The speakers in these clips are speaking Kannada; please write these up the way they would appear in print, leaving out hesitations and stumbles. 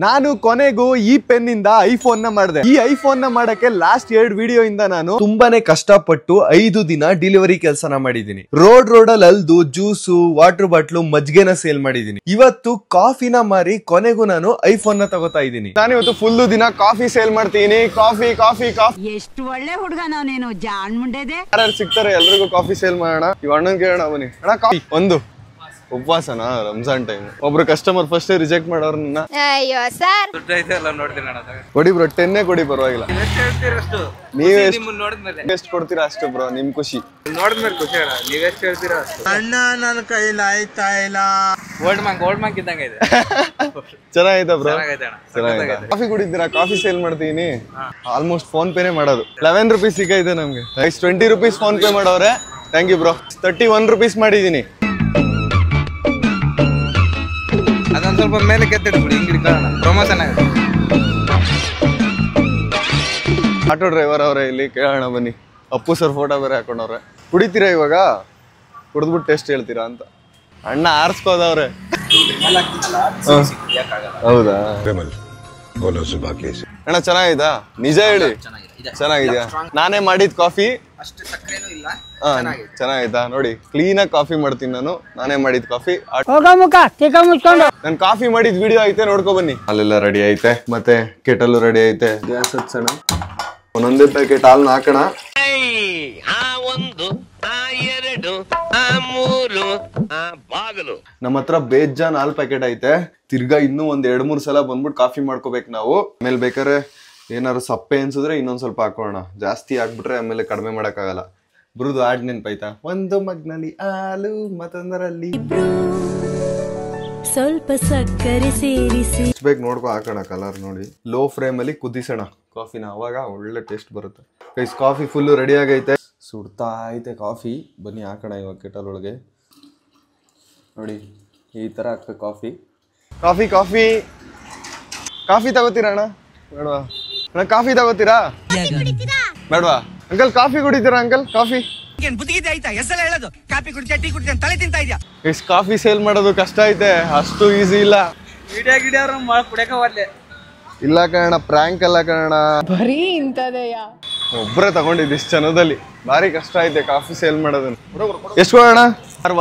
ನಾನು ಕೊನೆಗೂ ಈ ಪೆನ್ ಇಂದ ಐಫೋನ್ ನ ಮಾಡಿದೆ. ಈ ಐಫೋನ್ ನ ಮಾಡಕ್ಕೆ ಲಾಸ್ಟ್ 2 ವಿಡಿಯೋ ಇಂದ ನಾನು ತುಂಬಾನೇ ಕಷ್ಟಪಟ್ಟು 5 ದಿನ ಡೆಲಿವರಿ ಕೆಲಸನ ಮಾಡಿದೀನಿ. ರೋಡ್ ಅಲ್ಲಿ ಅಲ್ದು ಜ್ಯೂಸು, ವಾಟರ್ ಬಾಟ್ಲು, ಮಜ್ಗೆನ ಸೇಲ್ ಮಾಡಿದೀನಿ. ಇವತ್ತು ಕಾಫಿನ ಮಾರಿ ಕೊನೆಗೂ ನಾನು ಐಫೋನ್ ನ ತಗೋತಾ ಇದ್ದೀನಿ. ನಾನು ಇವತ್ತು ಫುಲ್ ದಿನ ಕಾಫಿ ಸೇಲ್ ಮಾಡ್ತೀನಿ. Coffee coffee coffee. ಎಷ್ಟು ಒಳ್ಳೆ ಹುಡುಗ ನೀನು, ಜಾಣ್ ಮುಂಡೆದೆ. ಯಾರು ಸಿಗ್ತಾರೆ ಎಲ್ರಿಗೂ ಕಾಫಿ ಸೇಲ್ ಮಾಡೋಣ. ಇವ್ ಅಣ್ಣನ್ ಕೇಳೋಣ ಬನ್ನಿ. ಅಣ್ಣ ಕಾಫಿ ಒಂದು. ಉಪವಾಸನ ರಂಜಾನ್ ಟೈಮ್. ಒಬ್ರು ಕಸ್ಟಮರ್ ಫಸ್ಟ್ ರಿಜೆಕ್ಟ್ ಮಾಡೋರ್ ನನ್ನ. ಅಯ್ಯೋ ಸರ್ ಕೊಡಿ ಬ್ರೋ, 10 ಕೊಡಿ ಪರವಾಗಿಲ್ಲ. ನೀವ್ ಎಷ್ಟು ಕೊಡ್ತೀರಾ ಅಷ್ಟು ಬ್ರೋ, ನಿಮ್ ಖುಷಿ ನೋಡಿದ್ಮೇಲೆ ಖುಷಿ ಅಣ್ಣ. ನೀವೆಷ್ಟು ಹೇಳ್ತೀರಾ ಅಷ್ಟು. ಅಣ್ಣ ನನ್ನ ಕೈಲಿ ಆಯ್ತಾ ಇಲ್ಲ. ಗೋಲ್ಡ್ ಮಾಂಕ್ ಇದ್ದಂಗೆ ಇದೆ. ಚೆನ್ನಾಗೈತಾ ಬ್ರೋ? ಚೆನ್ನಾಗೈತೆ. ಕಾಫಿ ಕುಡಿತೀರಾ? ಕಾಫಿ ಸೇಲ್ ಮಾಡ್ತೀನಿ. ಆಲ್ಮೋಸ್ಟ್ ಫೋನ್ ಪೇನೆ ಮಾಡೋದು. 11 ರೂಪೀಸ್ ಸಿಗೈತೆ ನಮ್ಗೆ. 20 ರೂಪೀಸ್ ಫೋನ್ ಪೇ ಮಾಡೋರೆ. Thank you bro. 31 ರೂಪೀಸ್ ಮಾಡಿದೀನಿ. ಅದೊಂದು ಸ್ವಲ್ಪ ಮೇಲೆ ಕೆತ್ತಿಡ್ಬಿಡಿ, ಹಿಂಗ್ ಕಾರಣ ಪ್ರಮೋಷನ್ ಆಗುತ್ತೆ. ಆಟೋ ಡ್ರೈವರ್ ಅವರೇ, ಇಲ್ಲಿ ಕೇಳೋಣ ಬನ್ನಿ. ಅಪ್ಪು ಸರ್ ಫೋಟೋ ಬೇರೆ ಹಾಕೊಂಡವ್ರೆ. ಕುಡಿತೀರಾ ಇವಾಗ? ಕುಡಿದ್ಬಿಟ್ಟು ಟೇಸ್ಟ್ ಹೇಳ್ತೀರಾ ಅಂತ. ಅಣ್ಣ ಆರಿಸ್ಕೋದವ್ರೆ. ಹೌದಾ ಅಣ್ಣ? ಚೆನ್ನಾಗಿದಾ? ನಿಜ ಹೇಳಿ, ಚೆನ್ನಾಗಿದ್ಯಾ? ನಾನೇ ಮಾಡಿದ್ ಕಾಫಿ. ಚೆನ್ನಾಗಿತ್ತಾ? ನೋಡಿ, ಕ್ಲೀನ್ ಆಗಿ ಕಾಫಿ ಮಾಡ್ತೀನಿ ನಾನು. ನಾನೇ ಮಾಡಿದ್ ಕಾಫಿ. ನನ್ ಕಾಫಿ ಮಾಡಿದ್ ವಿಡಿಯೋ ಐತೆ, ನೋಡ್ಕೊ ಬನ್ನಿ. ಅಲ್ಲೆಲ್ಲ ರೆಡಿ ಐತೆ, ಮತ್ತೆ ಕೆಟಲ್ ರೆಡಿ ಐತೆ. ಗ್ಯಾಸ್ ಹಚ್ಚೋಣ, ಒಂದೊಂದೇ ಪ್ಯಾಕೆಟ್ ಹಾಲ್ನ ಹಾಕೋಣ. ನಮ್ಮ ಹತ್ರ ಬೇಜಾನ್ ಹಾಲ್ ಪ್ಯಾಕೆಟ್ ಐತೆ. ತಿರ್ಗಾ ಇನ್ನೂ ಒಂದ್ 2-3 ಸಲ ಬಂದ್ಬಿಟ್ಟು ಕಾಫಿ ಮಾಡ್ಕೋಬೇಕು ನಾವು. ಆಮೇಲೆ ಬೇಕಾದ್ರೆ ಏನಾದ್ರು ಸಪ್ಪೆ ಅನ್ಸಿದ್ರೆ ಇನ್ನೊಂದ್ ಸ್ವಲ್ಪ ಹಾಕೋಣ. ಜಾಸ್ತಿ ಹಾಕ್ಬಿಟ್ರೆ ಆಮೇಲೆ ಕಡಿಮೆ ಮಾಡಕ್ ಆಗಲ್ಲ. ಬರುದು ಹಾಡ್ ನೆನ್ಪಾಯ್ತಾ? ಒಂದು ಮಗ್ನಲ್ಲಿ ಹಾಲು, ಮತ್ತೊಂದರಲ್ಲಿ ಸ್ವಲ್ಪ ಸಕ್ಕರೆ ಸೇರಿಸಿ ಬೇಕು ನೋಡ್ಕೊ ಹಾಕೋಣ. ಕಲರ್ ನೋಡಿ, ಲೋ ಫ್ಲೇಮ್ ಅಲ್ಲಿ ಕುದಿಸೋಣ ಕಾಫಿನ, ಅವಾಗ ಒಳ್ಳೆ ಟೇಸ್ಟ್ ಬರುತ್ತೆ. ಗೈಸ್, ಕಾಫಿ ಫುಲ್ ರೆಡಿ ಆಗೈತೆ, ಸುಡ್ತಾ ಐತೆ ಕಾಫಿ. ಬನ್ನಿ ಹಾಕೋಣ ಇವಾಗ ಕೆಟಲ್ ಒಳಗೆ. ನೋಡಿ, ಈ ತರ ಹಾಕ್ಬೇಕು ಕಾಫಿ. ಕಾಫಿ ಕಾಫಿ ಕಾಫಿ ತಗೋತೀರಾ ಅಣ್ಣ? ಬೇಡವಾ ಅಣ್ಣ? ಕಾಫಿ ತಗೋತೀರಾ ಬೇಡವಾ? ಅಂಕಲ್ ಕಾಫಿ ಕುಡಿತೀರಾ? Uncle coffee. ಕಾಫಿ ಸೇಲ್ ಮಾಡೋದು ಕಷ್ಟ ಐತೆ, ಅಷ್ಟು ಈಸಿ ಇಲ್ಲ. ಇಲ್ಲ ಕಣ, ಪ್ರಾಂಕ್ ಅಲ್ಲ ಕಣ, ಬರೀ ಇಂತದೆಯಾ. ಒಬ್ರೇ ತಗೊಂಡಿದ್ದು ಇಷ್ಟು ಜನದಲ್ಲಿ. ಭಾರಿ ಕಷ್ಟ ಐತೆ ಕಾಫಿ ಸೇಲ್ ಮಾಡೋದನ್ನ. ಎಷ್ಟು ಕೊಡೋಣ?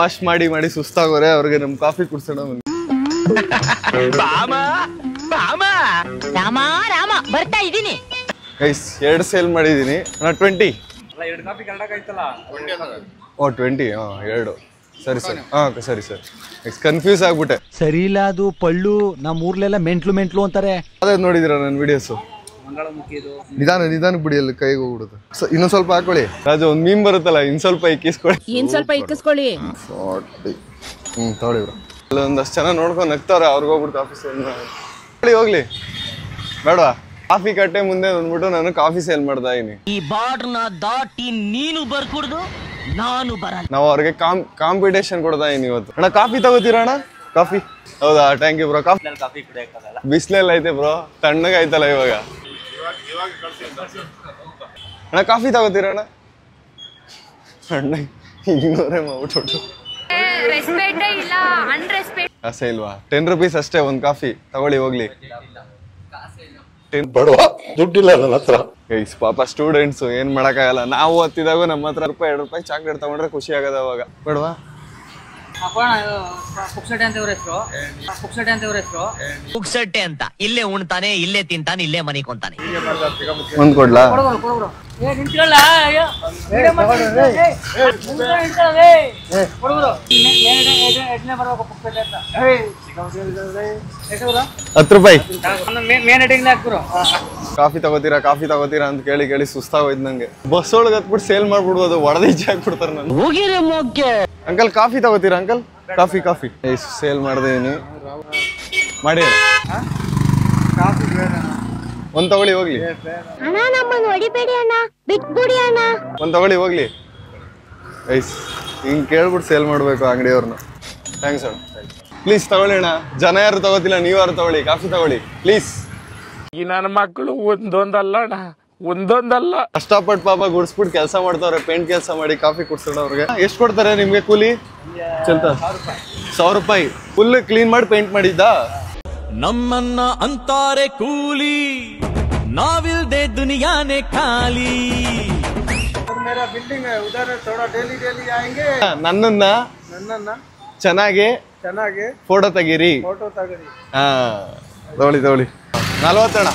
ವಾಶ್ ಮಾಡಿ ಮಾಡಿ ಸುಸ್ತಾಗೋರೆ, ಅವ್ರಿಗೆ ನಮ್ ಕಾಫಿ ಕುಡ್ಸೋಣ. ಬರ್ತಾ ಇದೀನಿ. ಗೈಸ್, 2 ಸೇಲ್ ಮಾಡಿದೀನಿ. 20. ಓ 20, 2. ಸರಿ ಸರಿ, ಸರಿ ಸರಿ. ಕನ್ಫ್ಯೂಸ್ ಆಗ್ಬಿಟ್ಟೆ. ಸರಿ ಇಲ್ಲ, ಅದು ಪಳ್ಳು. ನಮ್ಮ ಊರ್ಲೆಲ್ಲ ಮೆಂಟ್ಲು ಅಂತಾರೆ. ಅದೇ ನೋಡಿದಿರ ನನ್ನ ವಿಡಿಯೋಸು. ನಿಧಾನ ಬಿಡಿ, ಅಲ್ಲಿ ಕೈಗೆ ಹೋಗ್ಬಿಡುತ್ತೆ. ಇನ್ನೊಂದ್ ಸ್ವಲ್ಪ ಹಾಕೊಳ್ಳಿ. ರಾಜು, ಒಂದ್ ಮೀಮ್ ಬರುತ್ತಲ್ಲ, ಇನ್ ಸ್ವಲ್ಪ ಇಕ್ಕಿಸ್ಕೊಳ್ಳಿ. ತಗೊಳ್ಳಿ ಬ್ರೋ. ಒಂದಷ್ಟು ಜನ ನೋಡ್ಕೊಂಡು ನಗ್ತಾವ್ರೆ, ಅವ್ರಿಗೆ ಹೋಗ್ಬಿಟ್ಟು ಕಾಫಿ ಸೇಲ್ ಹೋಗ್ಲಿ. ಬೇಡವಾ? ಕಾಫಿ ಕಟ್ಟೆ ಮುಂದೆ ಬಂದ್ಬಿಟ್ಟು ನಾನು ಕಾಫಿ ಸೇಲ್ ಮಾಡ್ತಾ ಇದೀನಿ. ಈ ಬಾರ್ಡರ್ನ ದಾಟಿ ನೀನು ಬರ್ಕೂಡ್ದು, ನಾನು ಬರಲ್ಲ. ನಾವು ಅವ್ರಿಗೆ ಕಾಂಪಿಟೇಷನ್ ಕೊಡ್ತಾ ಇದೀನಿ ಇವತ್ತು. ಅಣ್ಣ ಕಾಫಿ ತಗೋತೀರಾ ಅಣ್ಣ? ಕಾಫಿ? ಹೌದಾ, ಥ್ಯಾಂಕ್ ಯು ಬ್ರೋ. ಕಾಫಿ ಬಿಸಿಲೆಲ್ಲ ಐತೆ ಬ್ರೋ, ತಣ್ಣಗೆ ಆಯ್ತಲ್ಲ ಇವಾಗ. ಅಣ್ಣ ಕಾಫಿ ತಗೋತೀರಾ ಅಣ್ಣ? ಅಣ್ಣ ಇಗ್ನೋರೇ ಮಾಡ್ಬಿಟ್ಟು ಕಾಸೆ ಇಲ್ವಾ? 10 ರೂಪೀಸ್ ಅಷ್ಟೇ ಒಂದು ಕಾಫಿ. ತಗೊಳ್ಳಿ ಹೋಗ್ಲಿ. ದುಡ್ಡಿಲ್ಲ ನನ್ನ ಹತ್ರ. ಪಾಪ ಸ್ಟೂಡೆಂಟ್ಸ್, ಏನ್ ಮಾಡಕ್ಕಾಗಲ್ಲ. ನಾವು ಓದ್ತಿದಾಗ ನಮ್ಮ ಹತ್ರ ₹2 ಚಾಕ್ಲೇಟ್ ತಗೊಂಡ್ರೆ ಖುಷಿ ಆಗದ ಅವಾಗ. ಬೇಡವಾ? ಪುಕ್ಸಟ್ಟೆ ಅಂತ ಇಲ್ಲೇ ಉಣ್ತಾನೆ, ಇಲ್ಲೇ ತಿಂತಾನೆ, ಇಲ್ಲೇ ಮನಿಕೊಂತಾನೆ. ಒಂದ್ ಕೊಡ್ಲಾ? ₹10. ಕಾಫಿ ತಗೋತೀರಾ ಅಂತ ಕೇಳಿ ಸುಸ್ತಾಗೋಯ್ತು ನಂಗೆ. ಬಸ್ ಒಳಗೆ ಹತ್ಬಿಟ್ಟು ಸೇಲ್ ಮಾಡ್ಬಿಡ್ಬೋದು, ಹೊಡೆದೀಚೆ ಹಾಕ್ಬಿಡ್ತಾರೆ ನಾನು. ಅಂಕಲ್ ಕಾಫಿ ತಗೋತೀರಾ? ಅಂಕಲ್ ಕಾಫಿ ಸೇಲ್ ಮಾಡ್ದೇನಿ ಮಾಡಿ. ಒಂದ್ ತಗೊಳ್ಳಿ ಹೋಗ್ಲಿ. ಒಂದ್ ತಗೊಳ್ಳಿ ಹೋಗ್ಲಿ. ಹಿಂಗ್ ಕೇಳ್ಬಿಟ್ಟು ಸೇಲ್ ಮಾಡ್ಬೇಕು ಅಂಗಡಿಯವ್ರನ್ನ. ಥ್ಯಾಂಕ್ಸ್ ಅಣ್ಣ, ಪ್ಲೀಸ್ ತಗೊಳ್ಳಿ ಅಣ್ಣ. ಜನ ಯಾರು ತಗೋತಿಲ್ಲ, ನೀವ್ಯಾರು ತಗೊಳ್ಳಿ, ಕಾಫಿ ತಗೊಳ್ಳಿ ಪ್ಲೀಸ್. ಈ ನನ್ನ ಮಕ್ಕಳು ಒಂದೊಂದಲ್ಲ ಅಣ್ಣ, ಒಂದೊಂದಲ್ಲ. ಕಷ್ಟಪಟ್ಟು ಪಾಪ ಗುಡ್ಸ್ಬಿಟ್ಟು ಕೆಲಸ ಮಾಡ್ತಾವ್ರೆ, ಪೇಂಟ್ ಕೆಲಸ ಮಾಡಿ ಕಾಫಿ ಕುಡ್ಸೋಣ ಅವ್ರಿಗೆ. ಎಷ್ಟು ಕೊಡ್ತಾರೆ ನಿಮ್ಗೆ ಕೂಲಿ? ₹1,000. ಫುಲ್ ಕ್ಲೀನ್ ಮಾಡಿ ಪೇಂಟ್ ಮಾಡಿದ್ದ? ನಮ್ಮನ್ನ ಅಂತಾರೆ ಕೂಲಿ ನಾವಿಲ್ದೆ ದುನಿಯಾನೆ ಖಾಲಿ. ನನ್ನನ್ನ ಚೆನ್ನಾಗಿ ಫೋಟೋ ತೆಗೀರಿ. ಹಾ ತಗೊಳ್ಳಿ 40 ಅಣ್ಣ.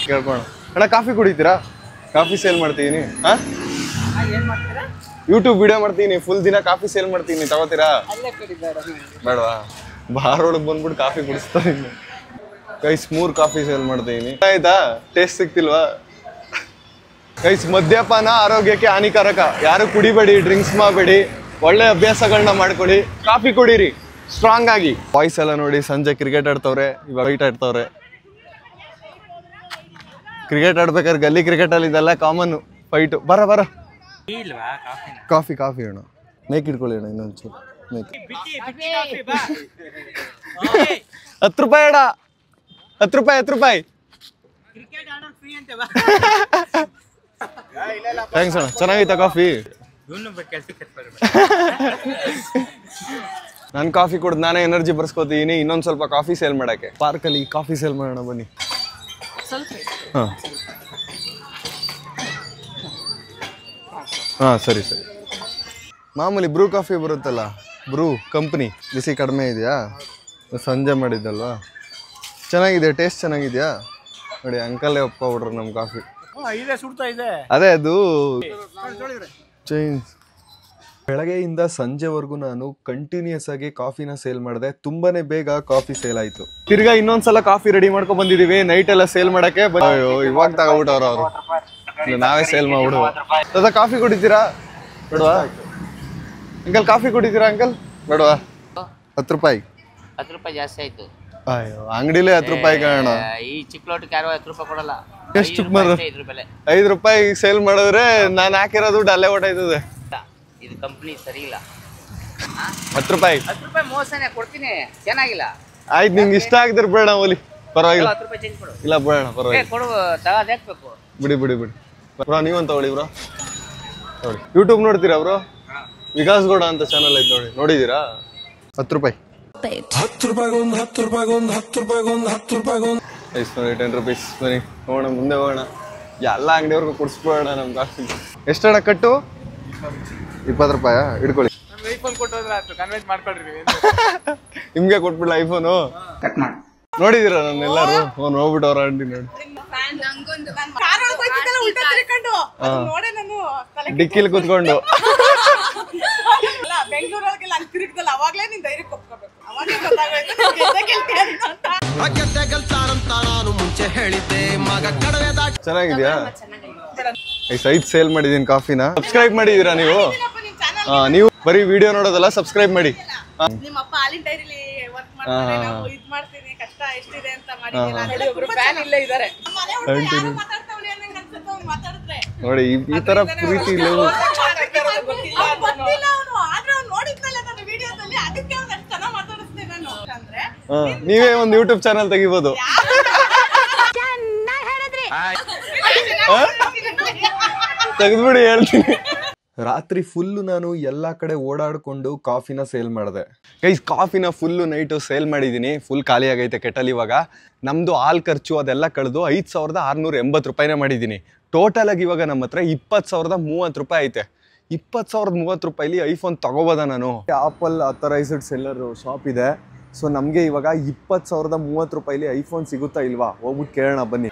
ಕೇಳ್ಕೋಣ ಅಣ್ಣ, ಕಾಫಿ ಕುಡಿತೀರಾ? ಕಾಫಿ ಸೇಲ್ ಮಾಡ್ತೀನಿ. ಹಾ ಯೂಟ್ಯೂಬ್ ವಿಡಿಯೋ ಮಾಡ್ತೀನಿ, ಫುಲ್ ದಿನ ಕಾಫಿ ಸೇಲ್ ಮಾಡ್ತೀನಿ, ತಗೋತೀರಾ? ಬೇಡವಾ? ಬಾರ್ ಒಳಗೆ ಬಂದ್ಬಿಟ್ಟು ಕಾಫಿ ಕುಡಿಸ್ತಾ ಇದ್ದೀನಿ ಗೈಸ್. 3 ಕಾಫಿ ಸೇಲ್ ಮಾಡ್ತೀನಿ. ಆಯ್ತಾ? ಟೇಸ್ಟ್ ಸಿಗ್ತಿಲ್ವಾ ಗೈಸ್? ಮದ್ಯಪಾನ ಆರೋಗ್ಯಕ್ಕೆ ಹಾನಿಕಾರಕ. ಯಾರು ಕುಡಿಬೇಡಿ, ಡ್ರಿಂಕ್ಸ್ ಮಾಡಬೇಡಿ, ಒಳ್ಳೆ ಅಭ್ಯಾಸಗಳನ್ನ ಮಾಡ್ಕೊಳ್ಳಿ, ಕಾಫಿ ಕುಡೀರಿ ಸ್ಟ್ರಾಂಗ್ ಆಗಿ. ಬಾಯ್ಸ್ ಎಲ್ಲ ನೋಡಿ ಸಂಜೆ ಕ್ರಿಕೆಟ್ ಆಡ್ತವ್ರೆ, ಇವಾಗ ಫೈಟ್ ಆಡ್ತವ್ರೆ. ಕ್ರಿಕೆಟ್ ಆಡ್ಬೇಕಾದ್ರೆ ಗಲ್ಲಿ ಕ್ರಿಕೆಟ್ ಅಲ್ಲಿ ಇದೆಲ್ಲ ಕಾಮನ್ ಫೈಟ್. ಬರ ಕಾಫಿ ಅಣ್ಣ, ಮೇಕ್ ಇಟ್ಕೊಳ್ಳಿ ಅಣ್ಣ, ಇನ್ನೊಂಚೂರು ಮೇಕ್. 10 ರೂಪಾಯಿ ಅಣ್ಣ, 10 ರೂಪಾಯಿ. ಥ್ಯಾಂಕ್ಸ್ ಅಣ್ಣ, ಚೆನ್ನಾಗೈತಾ ಕಾಫಿ? ನಾನು ಕಾಫಿ ಕುಡ್ದು ನಾನೇ ಎನರ್ಜಿ ಬರ್ಸ್ಕೊತೀನಿ. ಇನ್ನೊಂದು ಸ್ವಲ್ಪ ಕಾಫಿ ಸೇಲ್ ಮಾಡಕ್ಕೆ ಪಾರ್ಕಲ್ಲಿ ಕಾಫಿ ಸೇಲ್ ಮಾಡೋಣ ಬನ್ನಿ. ಹಾಂ ಸರಿ. ಮಾಮೂಲಿ ಬ್ರೂ ಕಾಫಿ ಬರುತ್ತಲ್ಲ, ಬ್ರೂ ಕಂಪ್ನಿ. ಬಿಸಿ ಕಡಿಮೆ ಇದೆಯಾ? ಸಂಜೆ ಮಾಡಿದ್ದಲ್ವಾ? ಚೆನ್ನಾಗಿದೆ, ಟೇಸ್ಟ್ ಚೆನ್ನಾಗಿದೆಯಾ? ನೋಡಿ ಅಂಕಲೇ ಒಪ್ಕೊಬಿಟ್ರು ನಮ್ಮ ಕಾಫಿ. ಅದೇ ಅದು ಚೇಂಜ್. ಬೆಳಗ್ಗೆಯಿಂದ ಸಂಜೆವರೆಗೂ ನಾನು ಕಂಟಿನ್ಯೂಸ್ ಆಗಿ ಕಾಫಿನ ಸೇಲ್ ಮಾಡಿದೆ. ತುಂಬಾನೇ ಬೇಗ ಕಾಫಿ ಸೇಲ್ ಆಯ್ತು. ತಿರ್ಗಾ ಇನ್ನೊಂದ್ಸಲ ಕಾಫಿ ರೆಡಿ ಮಾಡ್ಕೊಂಡ್ ಬಂದಿದೀವಿ ನೈಟ್ ಎಲ್ಲ ಸೇಲ್ ಮಾಡಕ್ಕೆ. ಇವಾಗ ತಗೋಬಿಟ್ಟವ್ರ ಅವರು, ನಾವೇ ಸೇಲ್ ಮಾಡ್ಬಿಡುವ. ಅದ ಕಾಫಿ ಕುಡಿತೀರಾ? ಬೇಡವಾ ಅಂಕಲ್? ಕಾಫಿ ಕುಡಿತೀರಾ ಅಂಕಲ್? ಬೇಡವಾ? 10 ರೂಪಾಯಿ. 10 ರೂಪಾಯಿ ಜಾಸ್ತಿ ಆಯ್ತು. ಅಯ್ಯೋ ಅಂಗಡಿಲೇ 10 ರೂಪಾಯಿ ಕಾರಣ. ಈ ಚಿಕ್ಕ ಲೋಟಕ್ಕೆ ಯಾರು 10 ರೂಪಾಯಿ ಕೊಡಲ್ಲ. ಎಷ್ಟು 5 ರೂಪಾಯಿ ಸೇಲ್ ಮಾಡಿದ್ರೆ ನಾನು ಹಾಕಿರೋ ದುಡ್ಡು ಅಲ್ಲೇ ಹೊಟ್ಟೈತದೆ. ಇದು ಕಂಪ್ನಿ ಸರಿ ಇಲ್ಲ. 10 ರೂಪಾಯಿ ಮೋಸನೇ ಕೊಡ್ತೀನಿ, ಚೆನ್ನಾಗಿಲ್ಲ. ಆಯ್ತು, ನಿಂಗೆ ಇಷ್ಟ ಆಗಿದ್ರೆ ಬೇಡ ಓಲಿ, ಪರವಾಗಿಲ್ಲ. 10 ರೂಪಾಯಿ ಚೇಂಜ್ ಕೊಡು. ಇಲ್ಲ ಬೇಡ, ಪರವಾಗಿಲ್ಲ, ಕೊಡು. ತಗೋದೇಕ್ಬೇಕು. ಬಿಡಿ ಬ್ರೋ. ನೀವಂತ ತಗೊಳ್ಳಿ ಬ್ರೋ. ನೋಡಿ ಯೂಟ್ಯೂಬ್ ನೋಡ್ತೀರಾ ಬ್ರೋ? ವಿಕಾಸ್ ಗೌಡ ಅಂತ ಚಾನಲ್ ಐತೆ ನೋಡಿ, ನೋಡಿದೀರಾ? 10 ರೂಪಾಯಿ. 10 ರೂಪೀಸ್. ಬನ್ನಿ ಹೋಗೋಣ, ಮುಂದೆ ಹೋಗೋಣ. ಎಲ್ಲ ಅಂಗಡಿಯವ್ರಿಗೂ ಕುಡಿಸ್ಬೋಣ ನಮ್ಮ ಕಾಫಿ. ಎಷ್ಟಣ್ಣ ಕಟ್ಟು? 20 ರೂಪಾಯಾ? ಇಟ್ಕೊಳ್ಳಿ. ನಿಮ್ಗೆ ಕೊಟ್ಬಿಡ್ಲ ಐಫೋನು? ನೋಡಿದೀರಾ ನನ್ನ ಎಲ್ಲಾರು? ನೋಡ್ಬಿಟ್ಟು ಅವ್ರ ಅಂಡಿ ನೋಡಿ ಡಿಕ್ಕಿಲಿ ಕುತ್ಕೊಂಡು. ಚೆನ್ನಾಗಿದ್ಯಾ? ಸೈಟ್ ಸೇಲ್ ಮಾಡಿದೀನಿ ಕಾಫಿನ. ಸಬ್ಸ್ಕ್ರೈಬ್ ಮಾಡಿದೀರಾ ನೀವು? ನೀವು ಬರೀ ವಿಡಿಯೋ ನೋಡೋದಲ್ಲ, ಸಬ್ಸ್ಕ್ರೈಬ್ ಮಾಡಿ. ನಿಮ್ಮಪ್ಪ ಹಾಲಿನ ಡೈರಿಲಿ ವರ್ಕ್ ಮಾಡ್ತಾರೆ, ನಾವು ಇದು ಮಾಡ್ತೀನಿ, ಕಷ್ಟ ಎಷ್ಟಿದೆ ಅಂತ ಮಾಡಿದ್ದೀರಾ. ಒಬ್ರು ಫ್ಯಾನ್ ಇಲ್ಲೇ ಇದ್ದಾರೆ. ನೋಡಿ ಈ ತರ ಪ್ರೀತಿ ಇಲ್ಲ. ನೀವೇ ಒಂದು ಯೂಟ್ಯೂಬ್ ಚಾನಲ್ ತೆಗಿಬೋದು. ತೆಗೆದ್ಬಿಡಿ, ಹೇಳ್ತೀನಿ. ರಾತ್ರಿ ಫುಲ್ಲು ನಾನು ಎಲ್ಲ ಕಡೆ ಓಡಾಡಿಕೊಂಡು ಕಾಫಿನ ಸೇಲ್ ಮಾಡಿದೆ ಗೈಸ್. ಕಾಫಿನ ಫುಲ್ಲು ನೈಟು ಸೇಲ್ ಮಾಡಿದ್ದೀನಿ. ಫುಲ್ ಖಾಲಿ ಆಗೈತೆ ಕೆಟಲ್. ಇವಾಗ ನಮ್ಮದು ಹಾಲ್ ಖರ್ಚು ಅದೆಲ್ಲ ಕಳೆದು 5,680 ರೂಪಾಯಿನೇ ಮಾಡಿದ್ದೀನಿ. ಟೋಟಲ್ ಆಗಿ ಇವಾಗ ನಮ್ಮ ಹತ್ರ 20,030 ರೂಪಾಯಿ ಐತೆ. 20,030 ರೂಪಾಯಿಲಿ ಐಫೋನ್ ತಗೋಬೋದ ನಾನು? ಆಪಲ್ ಅಥರೈಸ್ಡ್ ಸೆಲ್ಲರ್ ಶಾಪ್ ಇದೆ. ಸೊ ನಮಗೆ ಇವಾಗ 20,030 ರೂಪಾಯಿಲಿ ಐಫೋನ್ ಸಿಗುತ್ತಾ ಇಲ್ವಾ? ಹೋಗ್ಬಿಟ್ಟು ಕೇಳೋಣ ಬನ್ನಿ.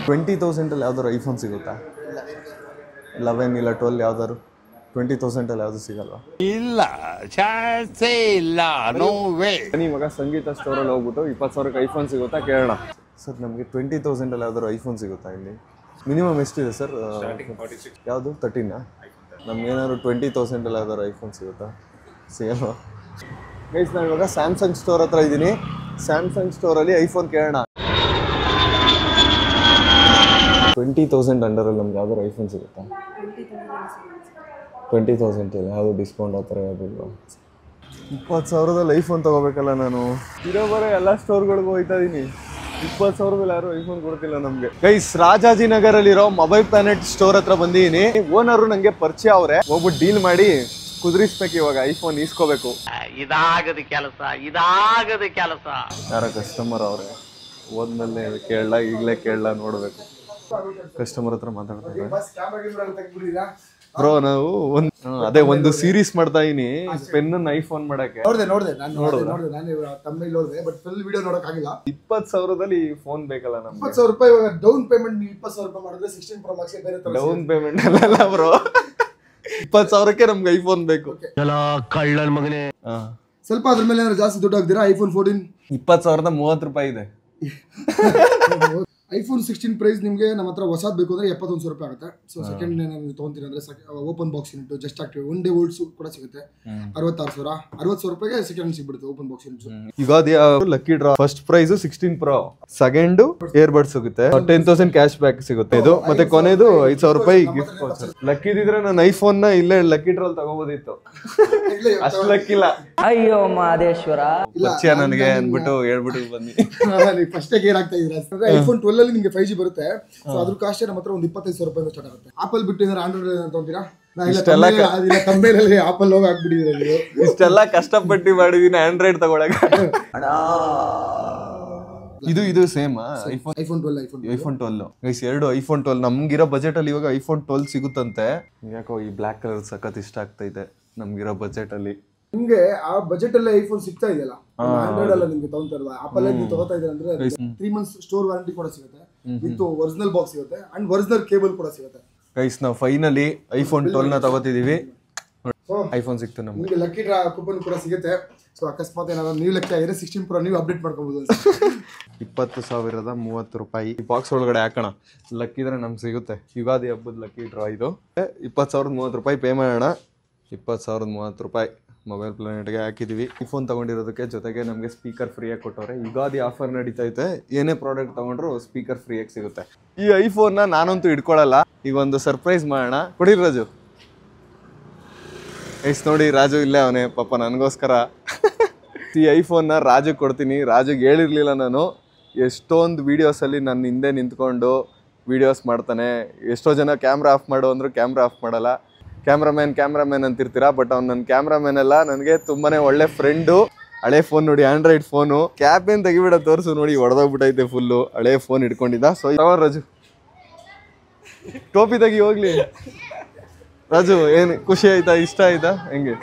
20,000 ಯಾವ್ದಾದ್ರು ಐಫೋನ್ ಸಿಗುತ್ತಾ? 11 ಇಲ್ಲ 12 ಯಾವ್ದಾದ್ರು 20,000 ಯಾವ್ದು ಸಿಗಲ್ವಾ? ಇಲ್ಲ, ಚಾನ್ಸೇ ಇಲ್ಲ, ನೋ ವೇ. ಇವಾಗ ಸಂಗೀತ ಸ್ಟೋರಲ್ಲಿ ಹೋಗ್ಬಿಟ್ಟು 20,000ಕ್ಕೆ ಐಫೋನ್ ಸಿಗುತ್ತಾ ಕೇಳೋಣ. ಸರ್ ನಮಗೆ 20,000 ಯಾವ್ದಾದ್ರು ಐಫೋನ್ ಸಿಗುತ್ತಾ ಇಲ್ಲಿ? ಮಿನಿಮಮ್ ಎಷ್ಟಿದೆ ಸರ್? ಯಾವುದು 13? ನಮ್ಗೇನಾದ್ರು 20,000 ಯಾವ್ದಾದ್ರು ಐಫೋನ್ ಸಿಗುತ್ತಾ? ಸಿಗಲ್ವಾ ಗೈಸ್? ನಾನು ಇವಾಗ ಸ್ಯಾಮ್ಸಂಗ್ ಸ್ಟೋರ್ ಹತ್ರ ಇದ್ದೀನಿ. ಸ್ಯಾಮ್ಸಂಗ್ ಸ್ಟೋರಲ್ಲಿ ಐಫೋನ್ ಕೇಳೋಣ. 20,000 ಅಂಡರಲ್ಲಿ ನಮ್ಗೆ ಯಾವ್ದಾದ್ರು ಐಫೋನ್ ಸಿಗುತ್ತಾ? 20,000 ಯಾವುದು ಡಿಸ್ಕೌಂಟ್ ಆ ಥರ ಯಾವುದಿಲ್ವಾ? 20,000ದಲ್ಲಿ ಐಫೋನ್ ತೊಗೋಬೇಕಲ್ಲ ನಾನು. ಇರೋ ಬರೋ ಎಲ್ಲ ಸ್ಟೋರ್ಗಳಿಗೂ ಹೋಗ್ತಾ ಇದ್ದೀನಿ. 20,000 ಯಾರು ಐಫೋನ್ ಕೊಡ್ತಿಲ್ಲ ನಮ್ಗೆ. ಗೈಸ್, ರಾಜಾಜಿನಗರಲ್ಲಿರೋ ಮೊಬೈಲ್ ಪ್ಲಾನೆಟ್ ಸ್ಟೋರ್ ಹತ್ರ ಬಂದಿದ್ದೀನಿ. ಓನರು ನಂಗೆ ಪರಿಚಯ ಅವ್ರೆ, ಹೋಗ್ಬಿಟ್ಟು ಡೀಲ್ ಮಾಡಿ ಕುದುರಿಸ್ಬೇಕು. ಇವಾಗ ಐಫೋನ್ ಈಸ್ಕೋಬೇಕು. ಇದಾಗದ ಕೆಲಸ ಯಾರ ಕಸ್ಟಮರ್ ಅವ್ರೆ, ಹೋದ್ಮೇಲೆ ಕೇಳಲ್ಲ, ಈಗಲೇ ಕೇಳಲ್ಲ, ನೋಡ್ಬೇಕು. ಕಸ್ಟಮರ್ ಹತ್ರ ಮಾತಾಡ್ತಾರೆ. ಬ್ರೋ, ನಾವು ಅದೇ ಒಂದು ಸೀರೀಸ್ ಮಾಡ್ತಾ ಇದೀನಿ, ಪೆನ್ ಐಫೋನ್ ಮಾಡಕ್ಕೆ. ನೋಡಿದೆ ನಾನು ತಮಿಳ್ ನೋಡಿದೆ, ಬಟ್ ಫುಲ್ ವಿಡಿಯೋ ನೋಡಕ್ ಆಗಿಲ್ಲ. 20,000ದಲ್ಲಿ ಫೋನ್ ಬೇಕಲ್ಲ ನಮ್ಗೆ. 20,000 ರೂಪಾಯಿ ಇವಾಗ ಡೌನ್ ಪೇಮೆಂಟ್. 20,000 ರೂಪಾಯಿ ಮಾಡಿದ್ರೆ 16 Pro Max ಬೇರೆ ತರ ಡೌನ್ ಪೇಮೆಂಟ್ ಅಲ್ಲ ಬ್ರೋ, 20,000ಕ್ಕೆ ನಮ್ಗೆ ಐಫೋನ್ ಬೇಕು. ಕಳ್ಳನ್ ಮಗನೇ. ಸ್ವಲ್ಪ ಅದ್ರ ಮೇಲೆ ಏನಾದ್ರು ಜಾಸ್ತಿ ದುಡ್ಡು ಹಾಕ್ತೀರಾ? ಐಫೋನ್ 14 20,030 ರೂಪಾಯಿ ಇದೆ. ಐಫೋನ್ 16 ಪ್ರೈಸ್ ನಿಮಗೆ ನಮ್ಮ ಹತ್ರ ಹೊಸದು ಬೇಕು ಅಂದ್ರೆ 71,000 ರೂಪಾಯಿ ಆಗುತ್ತೆ. ಸೊ ಸೆಕೆಂಡ್ ಏನಾದ್ರು ತೊಗೊಂತೀರ ಅಂದ್ರೆ open box unit just active 1 day olds ಕೂಡ ಸಿಗುತ್ತೆ. 66,000 ರೂಪಾಯಿಗೆ ಸೆಕೆಂಡ್ ಸಿಗ್ಬಿಡುತ್ತೆ open box unit. Ugadi lucky draw first prize 16 Pro, second year bud ಸಿಗುತ್ತೆ, 10,000 ಕ್ಯಾಶ್ ಬ್ಯಾಕ್ ಸಿಗುತ್ತೆ. ಇದು ಮತ್ತೆ ಕೊನೆದು 5,000 ರೂಪಾಯಿ ಗಿಫ್ಟ್ ವೌಚರ್. ಲಕ್ಕಿದಿದ್ರೆ ನಾನು ಐಫೋನ್ ನ ಇಲ್ಲೇ ಲಕ್ಕಿ ಡ್ರಾ ತಗೋಬೋದಿತ್ತು. ಅಷ್ಟು ಲಕ್ಕಿಲ್ಲ. ಅಯ್ಯೋ ಮಾದೇಶ್ವರ, ನನಗೆ ಅನ್ಬಿಟ್ಟು ಹೇಳ್ಬಿಟ್ಟು ಬನ್ನಿ. ಫಸ್ಟ್ ಗೇರ್ ಆಗ್ತಾ ಇದ್ರೆ ಐಫೋನ್ 12 ಅಲ್ಲಿ ನಿಮಗೆ 5G ಬರುತ್ತೆ. ಸೊ ಅದ್ರ ಕಾಸ್ಟ್ ನಮ್ಮ ಹತ್ರ ಒಂದು 25,000 ರೂಪಾಯಿ ಸ್ಟಾರ್ಟ್ ಆಗುತ್ತೆ. ಆಪಲ್ ಬಿಟ್ಟು ಏನಾದ್ರು ಆಂಡ್ರಾಯ್ಡ್ ತಗೊಂತೀರಾ? ಆಪಲ್ ಹೋಗಿ ಹಾಕ್ಬಿಟ್ಟಿದ್ರೆ ಇಷ್ಟೆಲ್ಲ ಕಷ್ಟಪಟ್ಟು ಮಾಡಿದೀನಿ ಆಂಡ್ರಾಯ್ಡ್ ತಗೊಳಕ. ಇದು ಸೇಮ್ ಐಫೋನ್ 12 ಗೈಸ್, ಎರಡು ಐಫೋನ್ 12 ನಮ್ಗಿರೋ ಬಜೆಟ್ ಅಲ್ಲಿ. ಇವಾಗ ಐಫೋನ್ 12 ಸಿಗುತ್ತಂತೆ. ಯಾಕೋ ಈ ಬ್ಲಾಕ್ ಕಲರ್ ಸಖತ್ ಇಷ್ಟ ಆಗ್ತಾ ಇದೆ ನಮ್ಗಿರೋ ಬಜೆಟ್ ಅಲ್ಲಿ. ನಿಮ್ಗೆ ಆ ಬಜೆಟ್ ಅಲ್ಲಿ ಐಫೋನ್ ಸಿಗ್ತಾ ಇದೆಯಲ್ಲ, ಆಂಡ್ರಾಯ್ಡ್ ಅಲ್ಲ ನಿಮ್ಗೆ ತಗೊಂತಾ ಇರುವ ಆಪಲ್ ಅಲ್ಲಿ ತಗೋತಾ ಇದ್ರೆ ಅಂದ್ರೆ 3 months ಸ್ಟೋರ್ ವಾರಂಟಿ ಕೂಡ ಸಿಗುತ್ತೆ, ವಿತ್ ಒರಿಜಿನಲ್ ಬಾಕ್ಸ್ ಸಿಗುತ್ತೆ ಅಂಡ್ ಒರಿಜಿನಲ್ ಕೇಬಲ್ ಕೂಡ ಸಿಗುತ್ತೆ. ಗೈಸ್, ನಾವು ಫೈನಲಿ ಐಫೋನ್ 12 ನ ತಗೋತಿದೀವಿ. ಐಫೋನ್ ಸಿಕ್ತು ನಮ್ಗೆ. ನಿಮ್ಗೆ ಲಕ್ಕಿ ಡ್ರಾ ಕೂಪನ್ ಕೂಡ ಸಿಗುತ್ತೆ. ಸೊ ಅಕಸ್ಮಾತ್ ಏನಾದ್ರು ನೀವು ಲೆಕ್ಕ ಆಗಿದ್ರೆ 16 Pro ನೀವು ಅಪ್ಡೇಟ್ ಮಾಡ್ಕೋಬಹುದು. 20,030 ರೂಪಾಯಿ ಈ ಬಾಕ್ಸ್ ಒಳಗಡೆ ಹಾಕೋಣ. ಲಕ್ಕಿದ್ರೆ ನಮ್ಗೆ ಸಿಗುತ್ತೆ. ಯುಗಾದಿ ಹಬ್ಬದ ಲಕ್ಕಿ ಡ್ರಾ ಇದು. 20,030 ರೂಪಾಯಿ ಪೇ ಮಾಡೋಣ. 20,030 ರೂಪಾಯಿ ಮೊಬೈಲ್ ಪ್ಲಾನೆಟ್ಗೆ ಹಾಕಿದೀವಿ. ಐಫೋನ್ ತಗೊಂಡಿರೋದಕ್ಕೆ ಜೊತೆಗೆ ನಮಗೆ ಸ್ಪೀಕರ್ ಫ್ರೀಯಾಗಿ ಕೊಟ್ಟವ್ರೆ. ಯುಗಾದಿ ಆಫರ್ ನಡೀತೈತೆ, ಏನೇ ಪ್ರಾಡಕ್ಟ್ ತಗೊಂಡ್ರು ಸ್ಪೀಕರ್ ಫ್ರೀಯಾಗಿ ಸಿಗುತ್ತೆ. ಈ ಐಫೋನ್ ನಾನಂತೂ ಇಟ್ಕೊಳ್ಳಲ್ಲ. ಈಗ ಒಂದು ಸರ್ಪ್ರೈಸ್ ಮಾಡೋಣ. ಕೊಡಿ ರಾಜು. ನೋಡಿ, ರಾಜು ಇಲ್ಲೇ ಅವನೇ ಪಾಪ ನನಗೋಸ್ಕರ. ಈ ಐಫೋನ್ನ ರಾಜು ಕೊಡ್ತೀನಿ. ರಾಜುಗೆ ಹೇಳಿರ್ಲಿಲ್ಲ ನಾನು. ಎಷ್ಟೊಂದು ವೀಡಿಯೋಸಲ್ಲಿ ನನ್ನ ಹಿಂದೆ ನಿಂತ್ಕೊಂಡು ವೀಡಿಯೋಸ್ ಮಾಡ್ತಾನೆ. ಎಷ್ಟೋ ಜನ ಕ್ಯಾಮ್ರಾ ಆಫ್ ಮಾಡು ಅಂದರು ಕ್ಯಾಮ್ರಾ ಆಫ್ ಮಾಡಲ್ಲ. ಕ್ಯಾಮ್ರಾಮ್ಯಾನ್ ಅಂತಿರ್ತೀರಾ, ಬಟ್ ಅವ್ನು ನನ್ನ ಕ್ಯಾಮ್ರಾಮ್ಯಾನ್ ಅಲ್ಲ, ನನಗೆ ತುಂಬಾನೇ ಒಳ್ಳೆ ಫ್ರೆಂಡು. ಹಳೆ ಫೋನ್ ನೋಡಿ, ಆಂಡ್ರಾಯ್ಡ್ ಫೋನು. ಕ್ಯಾಪ್ ಏನು ತೆಗಿಬಿಡ ತೋರಿಸು. ನೋಡಿ, ಹೊಡೆದೋಗ್ಬಿಟ್ಟೈತೆ ಫುಲ್ಲು. ಹಳೆ ಫೋನ್ ಇಟ್ಕೊಂಡಿದ್ದ. ಸೊ ರಾಜು ಟೋಪಿ ತೆಗಿ ಹೋಗ್ಲಿ. ರಾಜು, ಏನು ಖುಷಿ ಆಯ್ತಾ? ಇಷ್ಟ ಆಯ್ತಾ? ಹೆಂಗೆ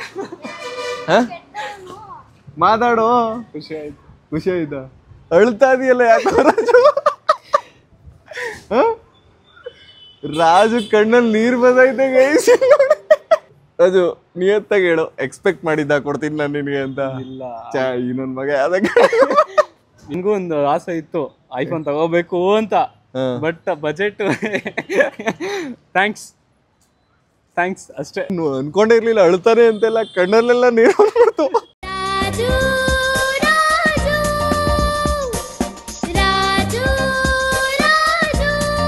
ಮಾತಾಡೋ. ಖುಷಿ ಆಯ್ತಾ? ಅಳ್ತಾ ಇದೆಯಲ್ಲ ಯಾಕೋ ರಾಜು? ರಾಜು ಕಣ್ಣಲ್ಲಿ ನೀರು ಬಂದೈತೆ ಗೈಸ್. ರಾಜು, ನಿಯತ್ತಾಗಿ ಹೇಳು. ಎಕ್ಸ್ಪೆಕ್ಟ್ ಮಾಡಿದ್ದ ಕೊಡ್ತೀನಿ ನಾನು ನಿನಗೆ ಅಂತ? ಇಲ್ಲ, ಇನ್ನೊಂದು ಮಗ ಯಾವ್ದಾಗ ನಿನ್ಗೂ ಒಂದು ಆಸೆ ಇತ್ತು ಐಫೋನ್ ತಗೋಬೇಕು ಅಂತ, ಬಟ್ ಬಜೆಟ್ ಥ್ಯಾಂಕ್ಸ್ ಅಷ್ಟೇ. ಅನ್ಕೊಂಡೇ ಇರ್ಲಿಲ್ಲ ಅಳ್ತಾನೆ ಅಂತೆಲ್ಲ. ಕಣ್ಣಲ್ಲೆಲ್ಲ ನೀರು ಬಂದ್ಬಿಡ್ತು.